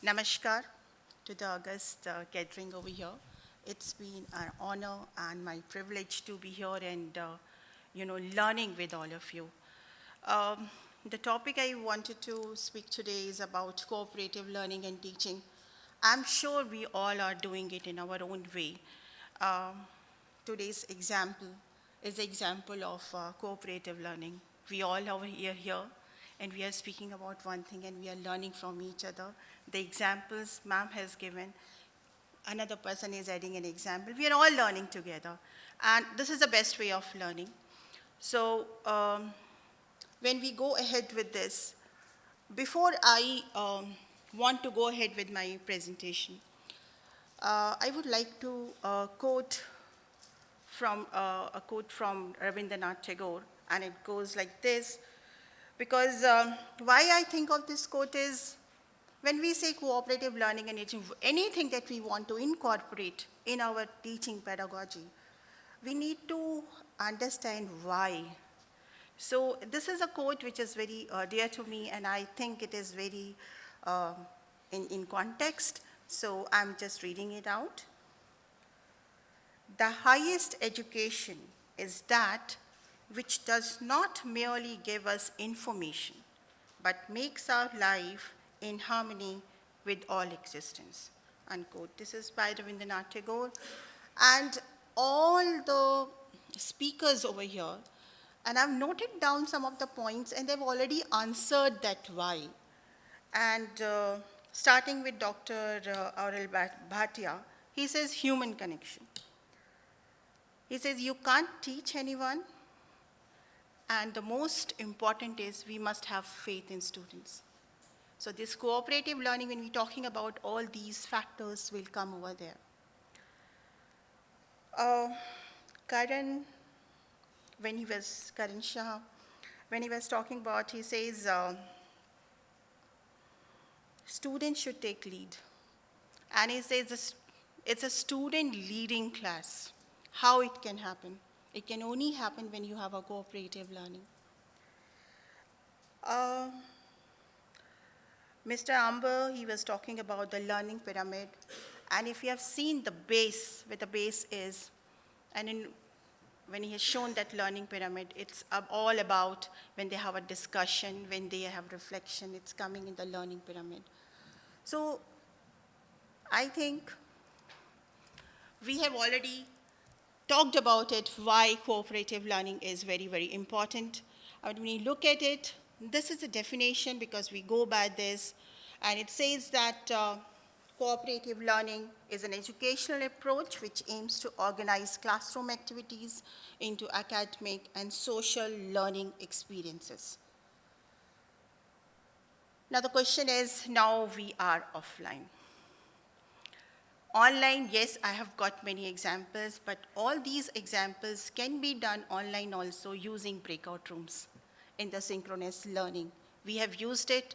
Namaskar to the August gathering over here. It's been an honor and my privilege to be here and, learning with all of you. Um, the topic I wanted to speak today is about cooperative learning and teaching. I'm sure we all are doing it in our own way. Um, Today's example is example of cooperative learning. We all are here and we are speaking about one thing and we are learning from each other. The examples ma'am has given, another person is adding an example. We are all learning together and this is the best way of learning. So when we go ahead with this, before I want to go ahead with my presentation, I would like to a quote from Rabindranath Tagore, and it goes like this. Because why I think of this quote is when we say cooperative learning and teaching, anything that we want to incorporate in our teaching pedagogy, we need to understand why. So this is a quote which is very dear to me, and I think it is very uh, in context. So I'm just reading it out. The highest education is that which does not merely give us information, but makes our life in harmony with all existence. Unquote. This is by Rabindranath Tagore. And all the speakers over here, and I've noted down some of the points, and they've already answered that why. And starting with Dr. Aurel Bhatia, he says human connection. He says you can't teach anyone, and the most important is we must have faith in students. So this cooperative learning, when we're talking about all these factors, will come over there. Karan, Karan Shah, when he was talking about, he says, students should take lead. And he says it's a student leading class. How it can happen? It can only happen when you have a cooperative learning. Mr. Amber, he was talking about the learning pyramid. And if you have seen the base, where the base is, and when he has shown that learning pyramid, it's all about when they have a discussion, when they have reflection, it's coming in the learning pyramid. So I think we have already talked about it, why cooperative learning is very, very important. And when you look at it, this is a definition because we go by this, and it says that cooperative learning is an educational approach which aims to organize classroom activities into academic and social learning experiences. Now the question is, now we are offline. Online, yes, I have got many examples, but all these examples can be done online also using breakout rooms in the synchronous learning. We have used it.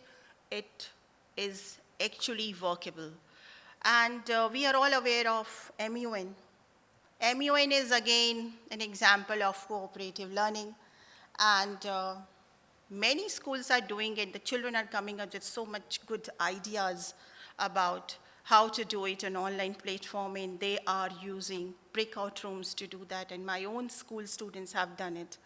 It is actually workable. And we are all aware of MUN. MUN is again an example of cooperative learning. And many schools are doing it. The children are coming up with so much good ideas about how to do it on online platform, and they are using breakout rooms to do that, and my own school students have done it.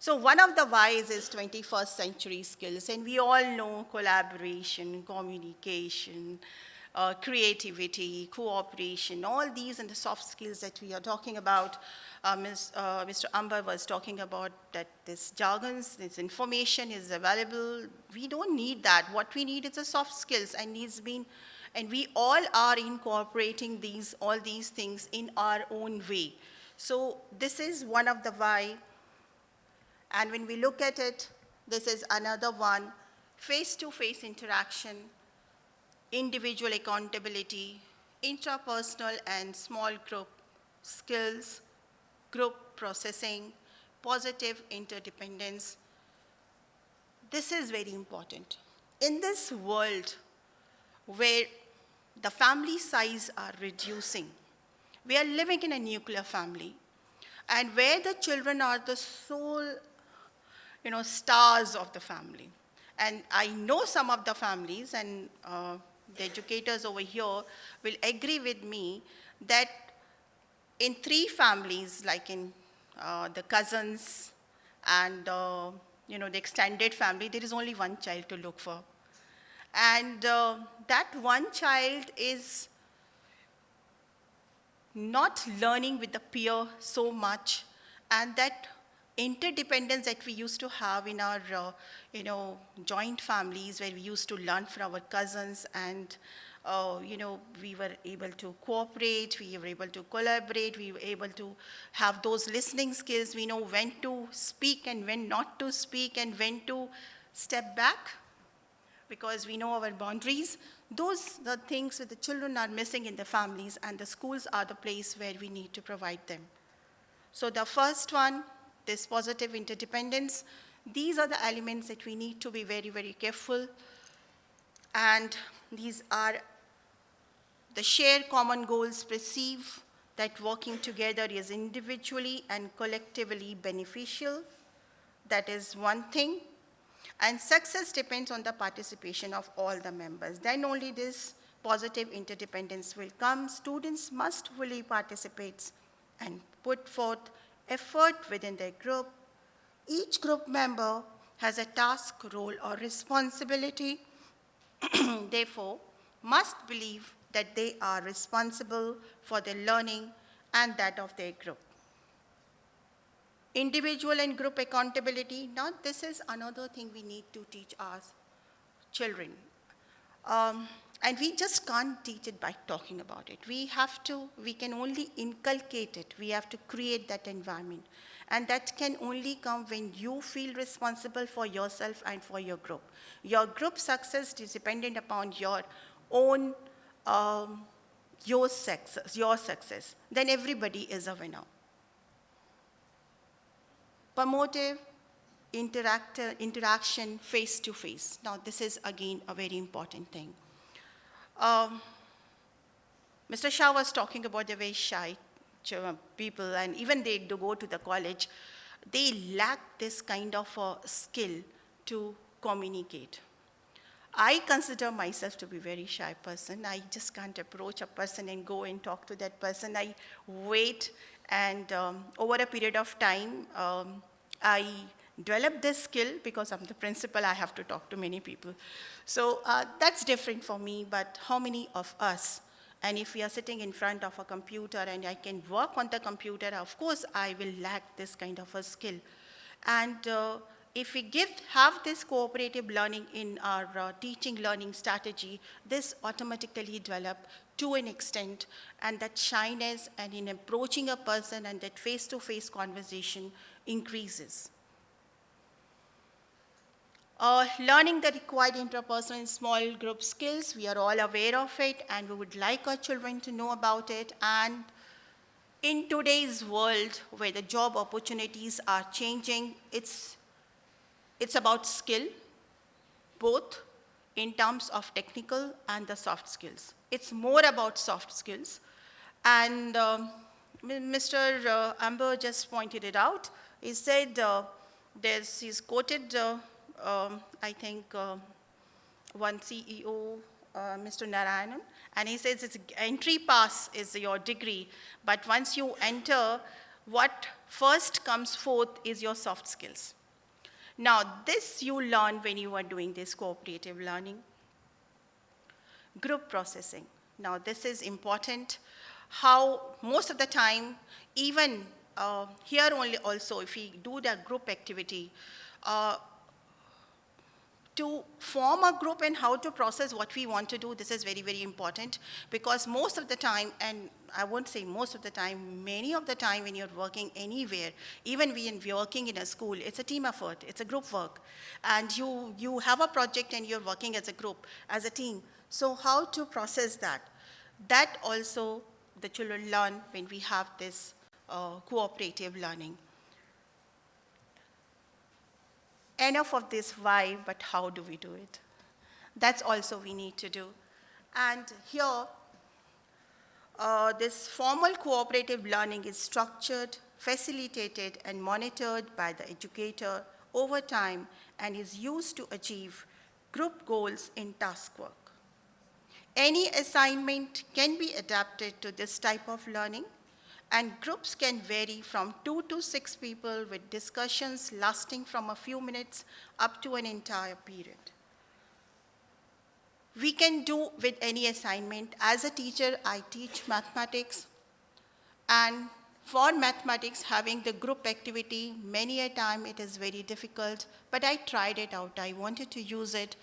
So one of the whys is 21st century skills, and we all know collaboration, communication, creativity, cooperation, all these and the soft skills that we are talking about. Mr. Amber was talking about that this jargons, this information is available. We don't need that. What we need is the soft skills, and we all are incorporating all these things in our own way. So this is one of the why. And when we look at it, this is another one: face-to-face interaction, individual accountability, intrapersonal and small group skills, group processing, positive interdependence. This is very important. In this world where the family size are reducing, we are living in a nuclear family, and where the children are the sole stars of the family. And I know some of the families, and the educators over here will agree with me that in 3 families, like in the cousins and the extended family, there is only one child to look for. And that one child is not learning with the peer so much, and that interdependence that we used to have in our joint families, where we used to learn from our cousins, and we were able to cooperate, we were able to collaborate, we were able to have those listening skills. We know when to speak and when not to speak, and when to step back because we know our boundaries. Those are the things that the children are missing in the families, and the schools are the place where we need to provide them. So the first one, this positive interdependence, these are the elements that we need to be very, very careful. And these are the shared common goals perceive that working together is individually and collectively beneficial. That is one thing. And success depends on the participation of all the members. Then only this positive interdependence will come. Students must fully participate and put forth effort within their group. Each group member has a task, role, or responsibility, therefore, must believe that they are responsible for their learning and that of their group. Individual and group accountability. Now, this is another thing we need to teach our children. And we just can't teach it by talking about it. We can only inculcate it. We have to create that environment. And that can only come when you feel responsible for yourself and for your group. Your group success is dependent upon your own, your success. Then everybody is a winner. Promotive interaction face-to-face. Now, this is, again, a very important thing. Mr. Shah was talking about the very shy people, and even they go to the college, they lack this kind of a skill to communicate. I consider myself to be a very shy person. I just can't approach a person and go and talk to that person. I wait, and over a period of time, I developed this skill because I'm the principal. I have to talk to many people. So that's different for me, but how many of us? And if we are sitting in front of a computer and I can work on the computer, of course, I will lack this kind of a skill. And if we have this cooperative learning in our teaching learning strategy, this automatically develop to an extent, and that shyness and in approaching a person and that face-to-face conversation increases. Learning the required interpersonal and small group skills, we are all aware of it, and we would like our children to know about it. And in today's world, where the job opportunities are changing, it's about skill, both in terms of technical and the soft skills. It's more about soft skills. And Mr. Amber just pointed it out. He said, he's quoted, I think, one CEO, Mr. Narayanan, and he says it's entry pass is your degree, but once you enter, what first comes forth is your soft skills. Now, this you learn when you are doing this cooperative learning. Group processing. Now, this is important. How most of the time, even here only also, if we do the group activity, to form a group and how to process what we want to do, this is very, very important, because most of the time, and I won't say most of the time, many of the time when you're working anywhere, even when you're working in a school, it's a team effort, it's a group work. And you have a project and you're working as a group, as a team. So how to process that? That also the children learn when we have this cooperative learning. Enough of this why, but how do we do it? That's also we need to do. And here, this formal cooperative learning is structured, facilitated, and monitored by the educator over time and is used to achieve group goals in task work. Any assignment can be adapted to this type of learning, and groups can vary from 2 to 6 people with discussions lasting from a few minutes up to an entire period. We can do with any assignment. As a teacher, I teach mathematics, and for mathematics, having the group activity, many a time it is very difficult, but I tried it out. I wanted to use it.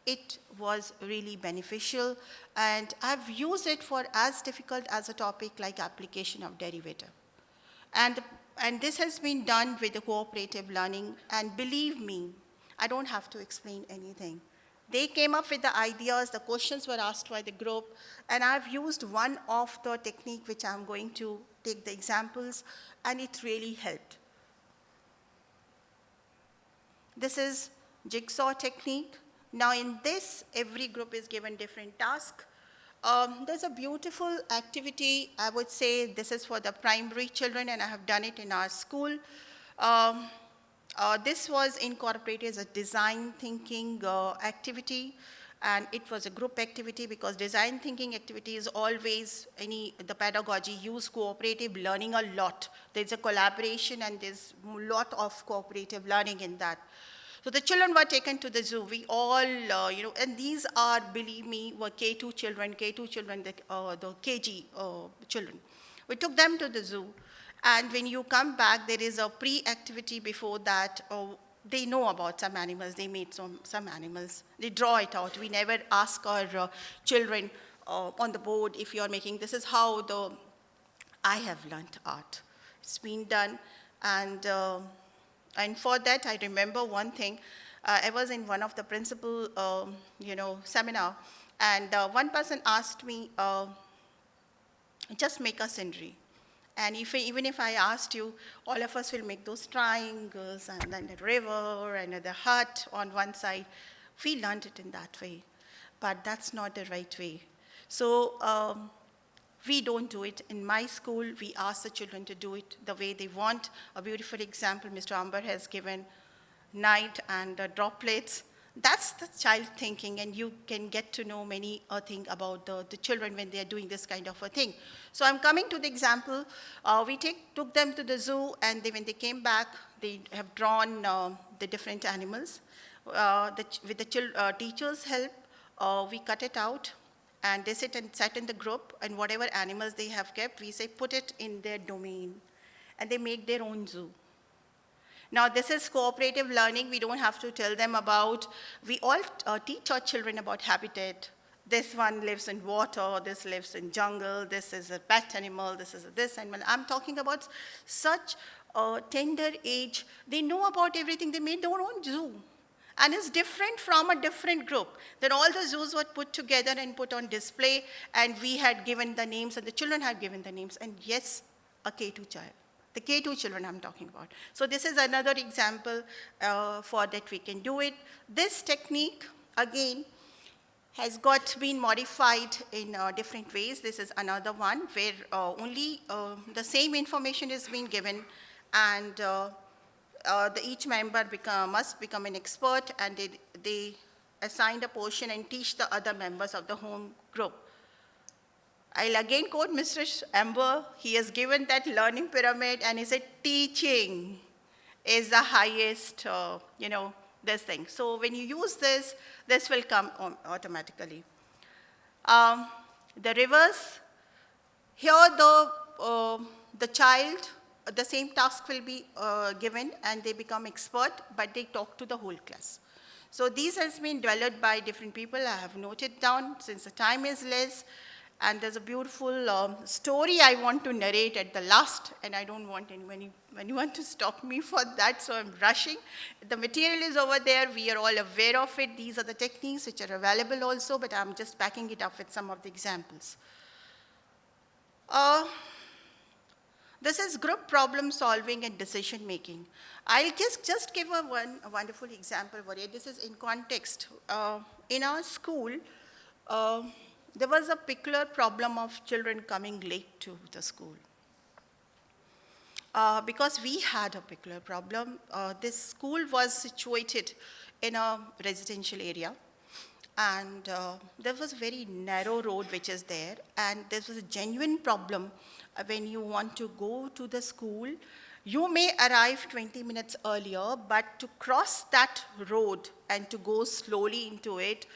It was really beneficial, and I've used it for as difficult as a topic like application of derivative. And, and this has been done with the cooperative learning, and believe me, I don't have to explain anything. They came up with the ideas, the questions were asked by the group, and I've used one of the technique which I'm going to take the examples, and it really helped. This is jigsaw technique. Now in this, every group is given different task. There's a beautiful activity. I would say this is for the primary children, and I have done it in our school. This was incorporated as a design thinking activity, and it was a group activity because design thinking activity is always the pedagogy use cooperative learning a lot. There's a collaboration and there's a lot of cooperative learning in that. So the children were taken to the zoo. We all, and these are, believe me, were K2 children, the KG children. We took them to the zoo. And when you come back, there is a pre-activity before that. They know about some animals. They made some animals. They draw it out. We never ask our children on the board if you're making, this is how I have learned art. It's been done. And for that, I remember one thing. I was in one of the principal, seminar, and one person asked me, just make a scenery. And even if I asked you, all of us will make those triangles, and then a river, and the hut on one side. We learned it in that way, but that's not the right way. So we don't do it. In my school, we ask the children to do it the way they want. A beautiful example Mr. Amber has given, night and droplets. That's the child thinking, and you can get to know many things about the children when they are doing this kind of a thing. So I'm coming to the example. We took them to the zoo, and when they came back, they have drawn the different animals. With the teacher's help, we cut it out, and they sat in the group, and whatever animals they have kept, we say put it in their domain, and they make their own zoo. Now, this is cooperative learning. We don't have to tell them about, we all teach our children about habitat. This one lives in water, this lives in jungle, this is a pet animal, this is this animal. I'm talking about such a tender age. They know about everything. They made their own zoo. And it's different from a different group. Then all the zoos were put together and put on display, and we had given the names, and the children had given the names. And yes, a K2 child. The K2 children I'm talking about. So this is another example for that we can do it. This technique, again, has been modified in different ways. This is another one where only the same information is being given, and each member must become an expert, and they assign a portion and teach the other members of the home group. I'll again quote Mr. Amber. He has given that learning pyramid, and he said teaching is the highest, this thing. So when you use this will come automatically. The rivers, here the child, the same task will be given, and they become expert, but they talk to the whole class. So these has been developed by different people. I have noted down since the time is less. And there's a beautiful story I want to narrate at the last, and I don't want anyone to stop me for that, so I'm rushing. The material is over there. We are all aware of it. These are the techniques which are available also, but I'm just backing it up with some of the examples. This is group problem solving and decision making. I'll just give a wonderful example. This is in context. In our school, there was a particular problem of children coming late to the school. Because we had a particular problem, this school was situated in a residential area, and there was a very narrow road which is there, and there was a genuine problem when you want to go to the school. You may arrive 20 minutes earlier, but to cross that road and to go slowly into it,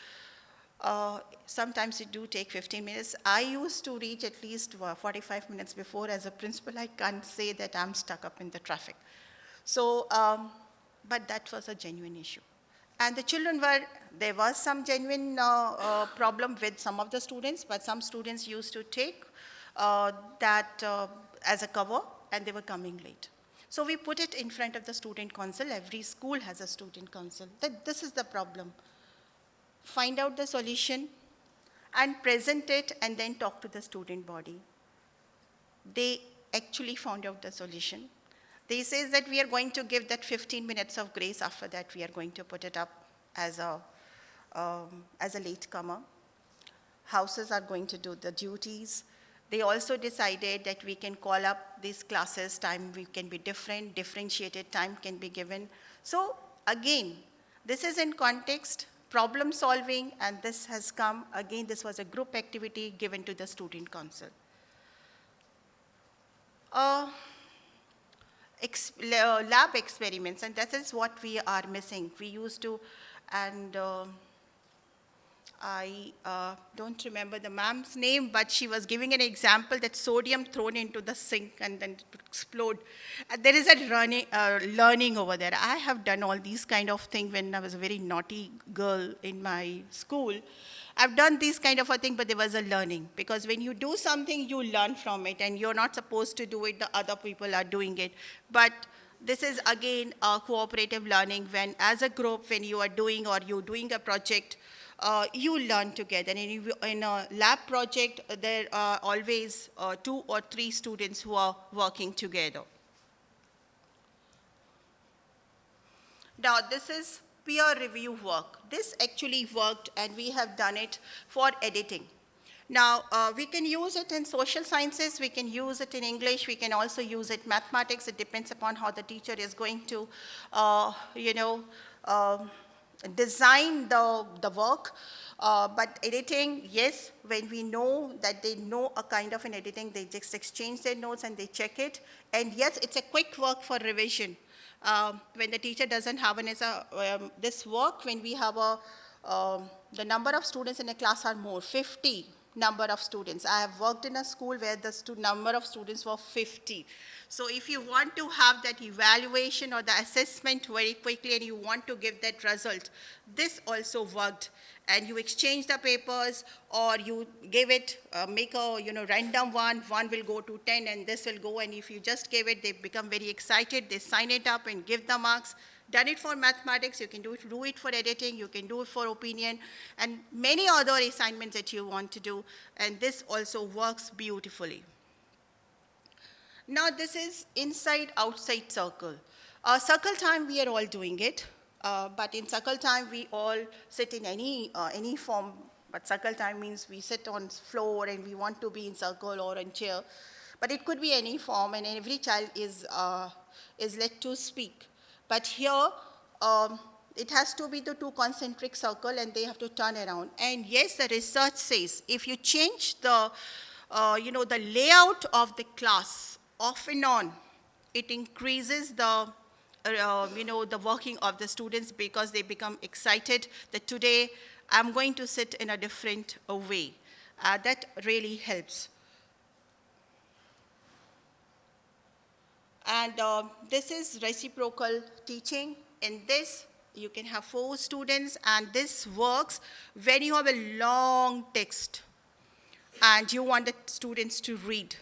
sometimes it do take 15 minutes. I used to reach at least 45 minutes before. As a principal, I can't say that I'm stuck up in the traffic. So, but that was a genuine issue. And the children were, there was some genuine problem with some of the students, but some students used to take that as a cover, and they were coming late. So we put it in front of the student council. Every school has a student council. That this is the problem. Find out the solution and present it, and then talk to the student body. They actually found out the solution. They says that we are going to give that 15 minutes of grace. After that, we are going to put it up as a latecomer. Houses are going to do the duties. They also decided that we can call up these classes, time we can be different, differentiated time can be given. So again, this is in context, problem solving, and this has come, again, this was a group activity given to the student council. Lab experiments, and that is what we are missing. We used to, and I don't remember the ma'am's name, but she was giving an example that sodium thrown into the sink and then it would explode. There is a learning over there. I have done all these kind of things when I was a very naughty girl in my school. I've done this kind of a thing, but there was a learning. Because when you do something, you learn from it, and you're not supposed to do it, the other people are doing it. But this is, again, a cooperative learning when, as a group, when you are doing or you're doing a project, you learn together. And in a lab project, there are always 2 or 3 students who are working together. Now, this is peer review work. This actually worked, and we have done it for editing. Now, we can use it in social sciences, we can use it in English, we can also use it in mathematics. It depends upon how the teacher is going to, design the work. But editing, yes, when we know that they know a kind of an editing, they just exchange their notes and they check it. And yes, it's a quick work for revision. When the teacher doesn't have this work, when we have the number of students in a class are more, 50 number of students. I have worked in a school where the number of students were 50. So if you want to have that evaluation or the assessment very quickly and you want to give that result, this also worked. And you exchange the papers, or you give it, make a random one will go to 10 and this will go, and if you just give it, they become very excited, they sign it up and give the marks. Done it for mathematics, you can do it for editing, you can do it for opinion, and many other assignments that you want to do, and this also works beautifully. Now this is inside-outside circle. Circle time, we are all doing it. But in circle time, we all sit in any form. But circle time means we sit on floor and we want to be in circle or in chair. But it could be any form, and every child is let to speak. But here, it has to be the 2 concentric circle, and they have to turn around. And yes, the research says if you change the layout of the class off and on, it increases the working of the students, because they become excited that today I'm going to sit in a different way. That really helps. And this is reciprocal teaching. In this, you can have 4 students, and this works when you have a long text and you want the students to read.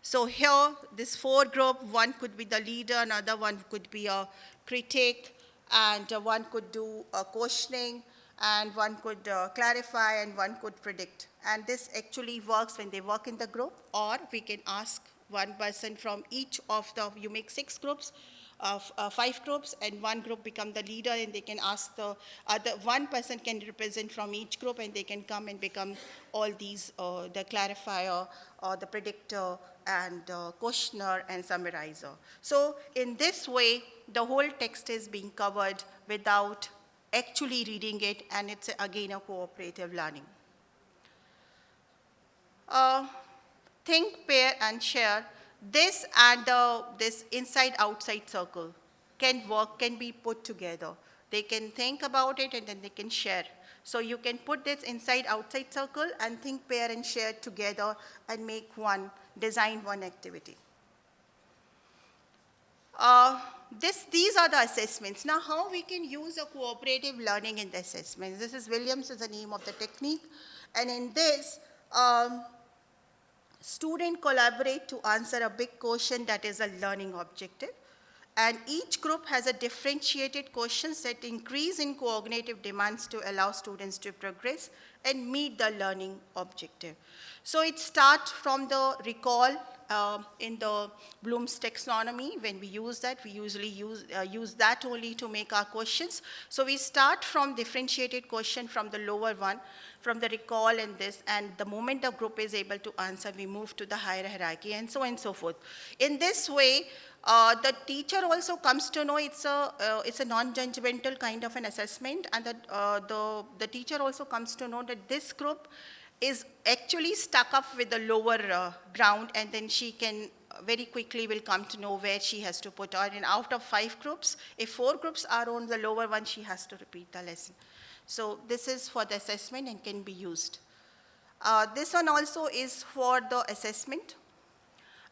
So here, this 4 group, one could be the leader, another one could be a critic, and one could do a questioning, and one could clarify, and one could predict. And this actually works when they work in the group, or we can ask one person from each of you make 6 groups, 5 groups, and one group become the leader, and they can ask the other, one person can represent from each group, and they can come and become all these, the clarifier, the predictor, and questioner and summarizer. So in this way, the whole text is being covered without actually reading it, and it's again a cooperative learning. Uh, think, pair, and share. This and this inside-outside circle can be put together. They can think about it and then they can share. So you can put this inside-outside circle and think, pair, and share together and make one, design one activity. These are the assessments. Now, how we can use a cooperative learning in the assessments? This is Williams is the name of the technique. And in this, students collaborate to answer a big question that is a learning objective. And each group has a differentiated questions that increase in cognitive demands to allow students to progress and meet the learning objective. So it starts from the recall in the Bloom's taxonomy. When we use that, we usually use that only to make our questions. So we start from differentiated question from the lower one, from the recall and this, and the moment the group is able to answer, we move to the higher hierarchy, and so on and so forth. In this way, the teacher also comes to know it's a non-judgmental kind of an assessment, and the teacher also comes to know that this group is actually stuck up with the lower ground, and then she can very quickly will come to know where she has to put her. And out of 5 groups, if 4 groups are on the lower one, she has to repeat the lesson. So this is for the assessment and can be used. This one also is for the assessment,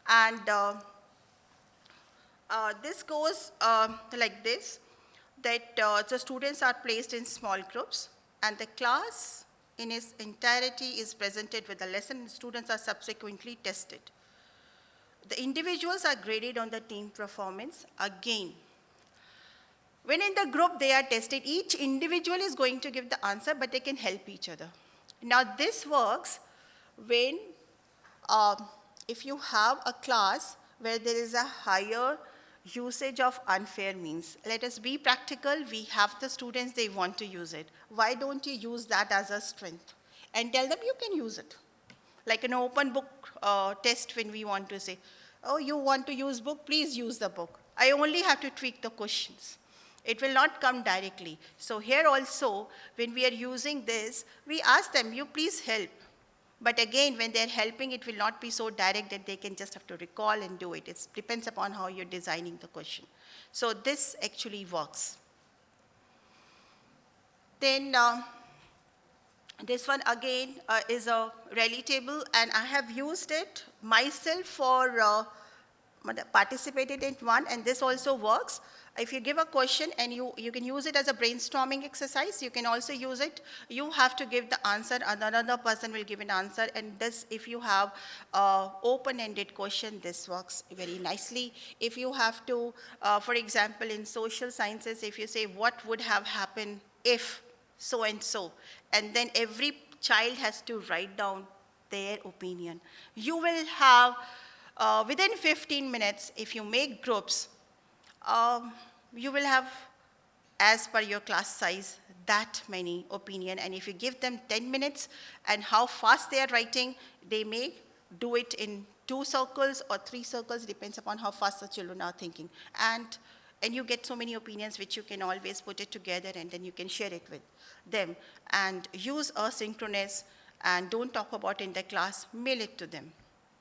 and this goes like this, that the students are placed in small groups, and the class in its entirety is presented with the lesson, and students are subsequently tested. The individuals are graded on the team performance. Again, when in the group they are tested, each individual is going to give the answer, but they can help each other. Now this works when, if you have a class where there is a higher usage of unfair means. Let us be practical. We have the students, they want to use it. Why don't you use that as a strength? And tell them you can use it. Like an open book test when we want to say, oh, you want to use book, please use the book. I only have to tweak the questions. It will not come directly. So here also, when we are using this, we ask them, you please help. But again, when they're helping, it will not be so direct that they can just have to recall and do it. It depends upon how you're designing the question. So this actually works. Then this one again is a rally table, and I have used it myself for participated in one, and this also works. If you give a question and you can use it as a brainstorming exercise, you can also use it. You have to give the answer, another person will give an answer, and this, if you have open-ended question, this works very nicely. If you have to, for example, in social sciences, if you say what would have happened if so and so, and then every child has to write down their opinion. You will have, within 15 minutes, if you make groups, you will have, as per your class size, that many opinion. And if you give them 10 minutes and how fast they are writing, they may do it in 2 circles or 3 circles, depends upon how fast the children are thinking. And you get so many opinions which you can always put it together, and then you can share it with them. And use asynchronous, and don't talk about in the class, mail it to them.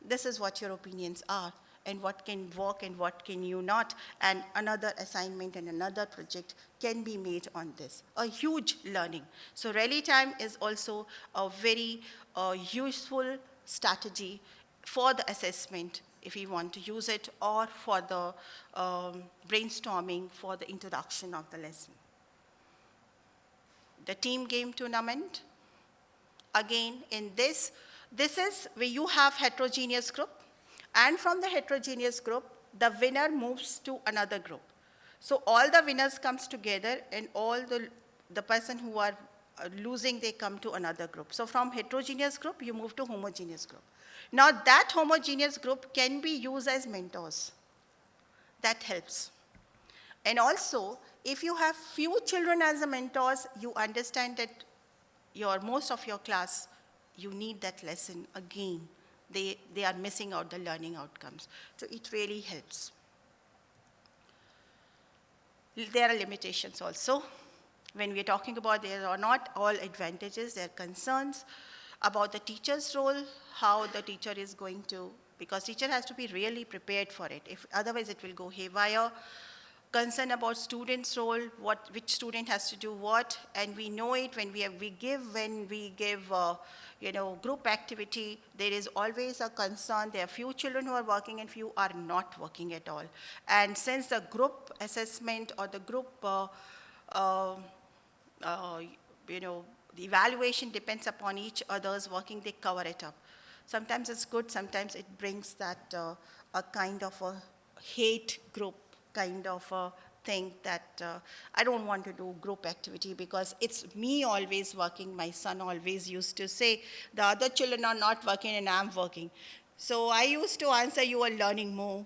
This is what your opinions are, and what can work and what can you not, and another assignment and another project can be made on this. A huge learning. So rally time is also a very useful strategy for the assessment if you want to use it, or for the brainstorming for the introduction of the lesson. The team game tournament, again in this is where you have heterogeneous group, and from the heterogeneous group, the winner moves to another group. So all the winners comes together, and all the person who are losing, they come to another group. So from heterogeneous group, you move to homogeneous group. Now that homogeneous group can be used as mentors. That helps. And also, if you have few children as a mentors, you understand that most of your class, you need that lesson again. They are missing out the learning outcomes. So it really helps. There are limitations also. When we're talking about, there are not all advantages, there are concerns about the teacher's role, how the teacher is going to, because teacher has to be really prepared for it. If otherwise it will go haywire. Concern about students' role, which student has to do what, and we know it when we give group activity, there is always a concern. There are few children who are working and few are not working at all. And since the group assessment or the group uh, the evaluation depends upon each other's working, they cover it up. Sometimes it's good, sometimes it brings that a kind of a hate group kind of a thing that I don't want to do group activity because it's me always working. My son always used to say, the other children are not working and I'm working. So I used to answer, you are learning more.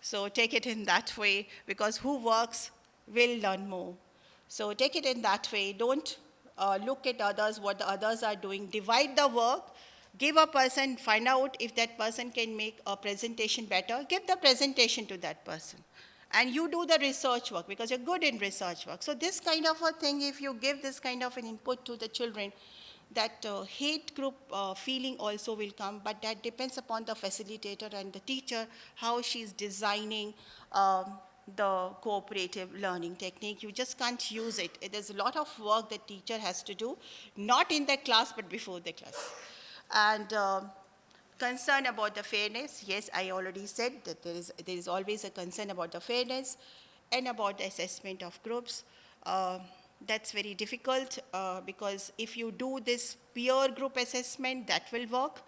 So take it in that way, because who works will learn more. So take it in that way. Don't look at others, what the others are doing. Divide the work. Give a person, find out if that person can make a presentation better. Give the presentation to that person. And you do the research work because you're good in research work. So this kind of a thing, if you give this kind of an input to the children, that hate group feeling also will come, but that depends upon the facilitator and the teacher, how she's designing the cooperative learning technique. You just can't use it. There's a lot of work that teacher has to do, not in the class, but before the class. And concern about the fairness, yes, I already said that there is always a concern about the fairness and about the assessment of groups. That's very difficult because if you do this peer group assessment, that will work.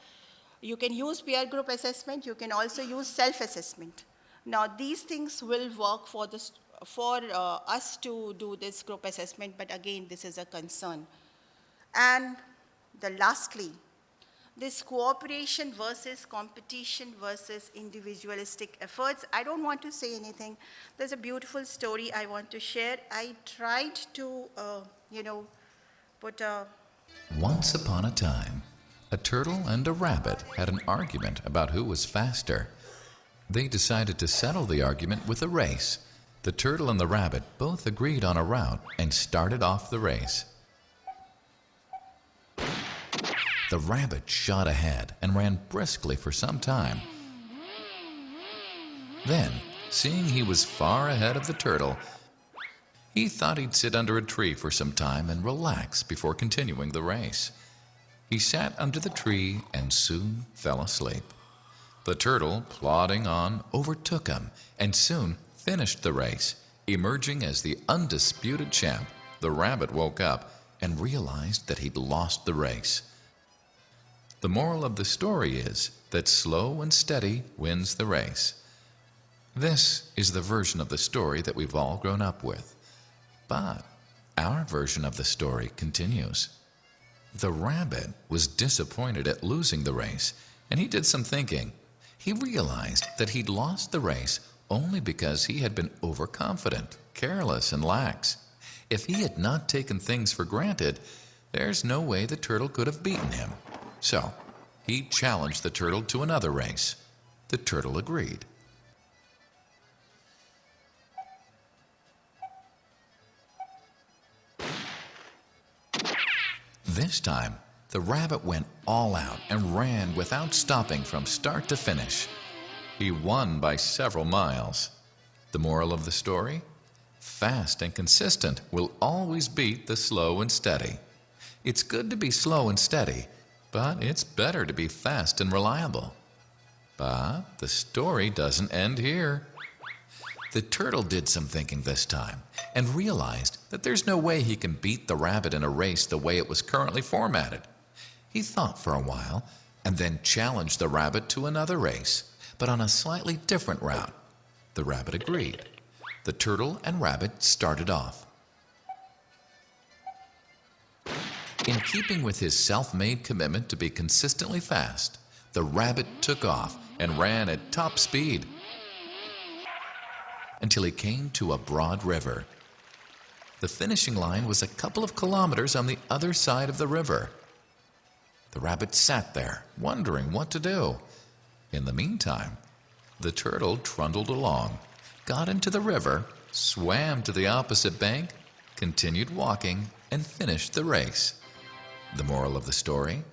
You can use peer group assessment. You can also use self-assessment. Now, these things will work for us to do this group assessment, but again, this is a concern. And lastly, this cooperation versus competition versus individualistic efforts. I don't want to say anything. There's a beautiful story I want to share. I tried to, put a... Once upon a time, a turtle and a rabbit had an argument about who was faster. They decided to settle the argument with a race. The turtle and the rabbit both agreed on a route and started off the race. The rabbit shot ahead and ran briskly for some time. Then, seeing he was far ahead of the turtle, he thought he'd sit under a tree for some time and relax before continuing the race. He sat under the tree and soon fell asleep. The turtle, plodding on, overtook him and soon finished the race, emerging as the undisputed champ. The rabbit woke up and realized that he'd lost the race. The moral of the story is that slow and steady wins the race. This is the version of the story that we've all grown up with. But our version of the story continues. The rabbit was disappointed at losing the race, and he did some thinking. He realized that he'd lost the race only because he had been overconfident, careless, and lax. If he had not taken things for granted, there's no way the turtle could have beaten him. So, he challenged the turtle to another race. The turtle agreed. This time, the rabbit went all out and ran without stopping from start to finish. He won by several miles. The moral of the story? Fast and consistent will always beat the slow and steady. It's good to be slow and steady, but it's better to be fast and reliable. But the story doesn't end here. The turtle did some thinking this time and realized that there's no way he can beat the rabbit in a race the way it was currently formatted. He thought for a while and then challenged the rabbit to another race, but on a slightly different route. The rabbit agreed. The turtle and rabbit started off. In keeping with his self-made commitment to be consistently fast, the rabbit took off and ran at top speed until he came to a broad river. The finishing line was a couple of kilometers on the other side of the river. The rabbit sat there, wondering what to do. In the meantime, the turtle trundled along, got into the river, swam to the opposite bank, continued walking, and finished the race. The moral of the story?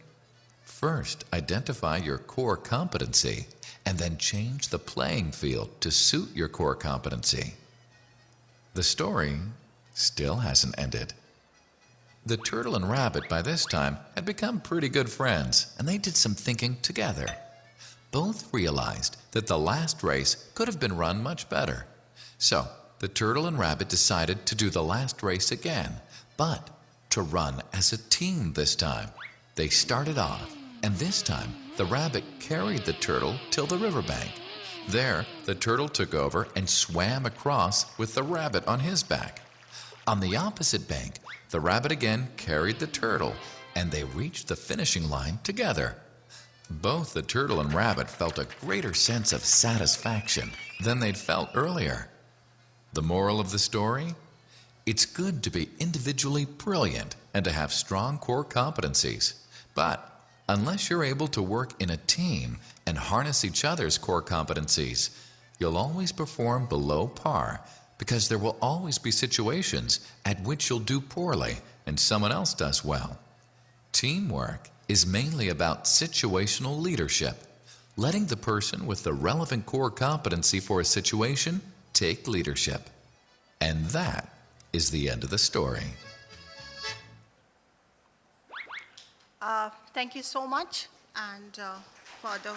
First, identify your core competency and then change the playing field to suit your core competency. The story still hasn't ended. The turtle and rabbit by this time had become pretty good friends, and they did some thinking together. Both realized that the last race could have been run much better. So, the turtle and rabbit decided to do the last race again, but to run as a team this time. They started off, and this time the rabbit carried the turtle till the riverbank. There, the turtle took over and swam across with the rabbit on his back. On the opposite bank, the rabbit again carried the turtle, and they reached the finishing line together. Both the turtle and rabbit felt a greater sense of satisfaction than they'd felt earlier. The moral of the story? It's good to be individually brilliant and to have strong core competencies. But unless you're able to work in a team and harness each other's core competencies, you'll always perform below par, because there will always be situations at which you'll do poorly and someone else does well. Teamwork is mainly about situational leadership, letting the person with the relevant core competency for a situation take leadership. And that is the end of the story. Thank you so much, and for the